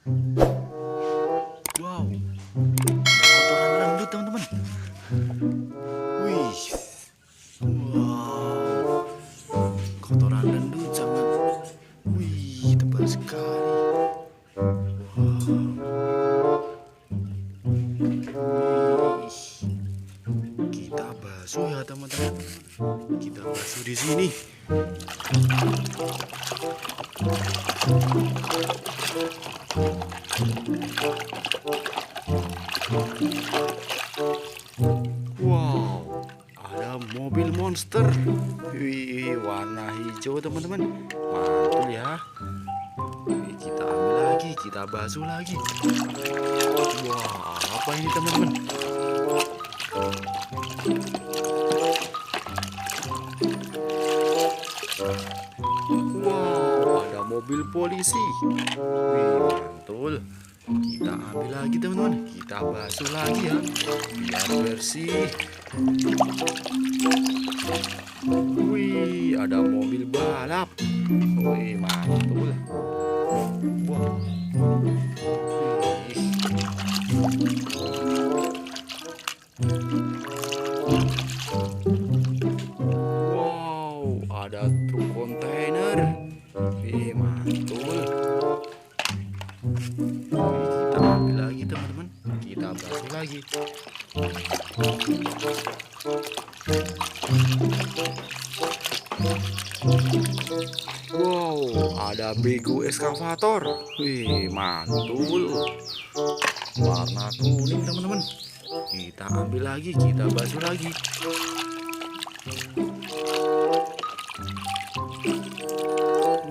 Wow, kotoran rambut teman-teman. Wih, wow, kotoran rendut sangat, wih, tebal sekali. Wih, kita basuh ya teman-teman. Kita basuh di sini. Wow, ada mobil monster. Wih, warna hijau teman-teman. Mantul ya. Wih, kita ambil lagi, kita basuh lagi. Wah, apa ini teman-teman? Wow, ada mobil polisi. Wih, mantul. Kita ambil lagi teman-teman. Kita basuh lagi ya, biar bersih. Wih, ada mobil balap. Wih, mantul. Wah. Wow, ada truk kontainer. Wih, mantul. Kita ambil lagi teman-teman. Kita basuh lagi. Wow, ada bego eskavator. Wih, mantul. Warna kuning teman-teman. Kita ambil lagi, kita basuh lagi.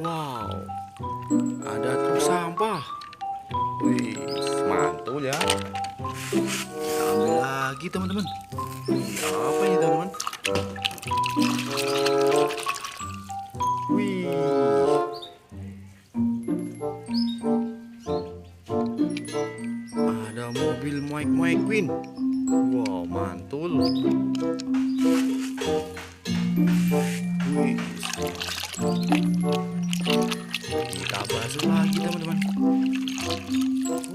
Wow, ada truk sampah. Wih, mantul ya. Kita ambil lagi teman-teman. Apa ini teman-teman? Wih, ada mobil Mike Queen. Wow, mantul. Wih, kita basuh lagi teman-teman.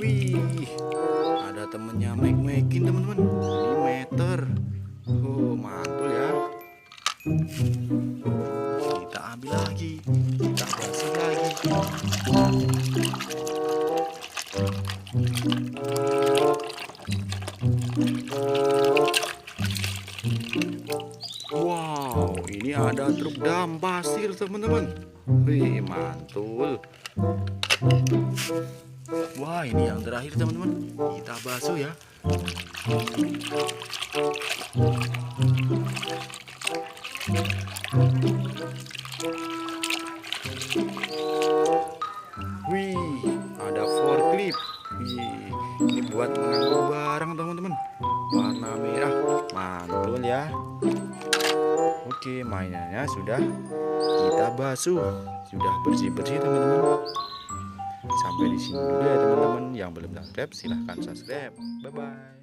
Wih, ada temennya Mike Queen teman-teman. Ini meter. Oh, mantul ya. Kita ambil lagi, kita basuh lagi. Wow, ini ada truk dam pasir teman-teman. Wih, mantul. Wah, ini yang terakhir teman-teman. Kita basuh ya. Wih, ada forklift. Wih, ini buat mengangkut barang teman-teman. Warna merah, mantul ya. Oke, mainannya sudah kita basuh, sudah bersih-bersih teman-teman. Sampai di sini dulu ya teman-teman. Yang belum subscribe silahkan subscribe. Bye bye.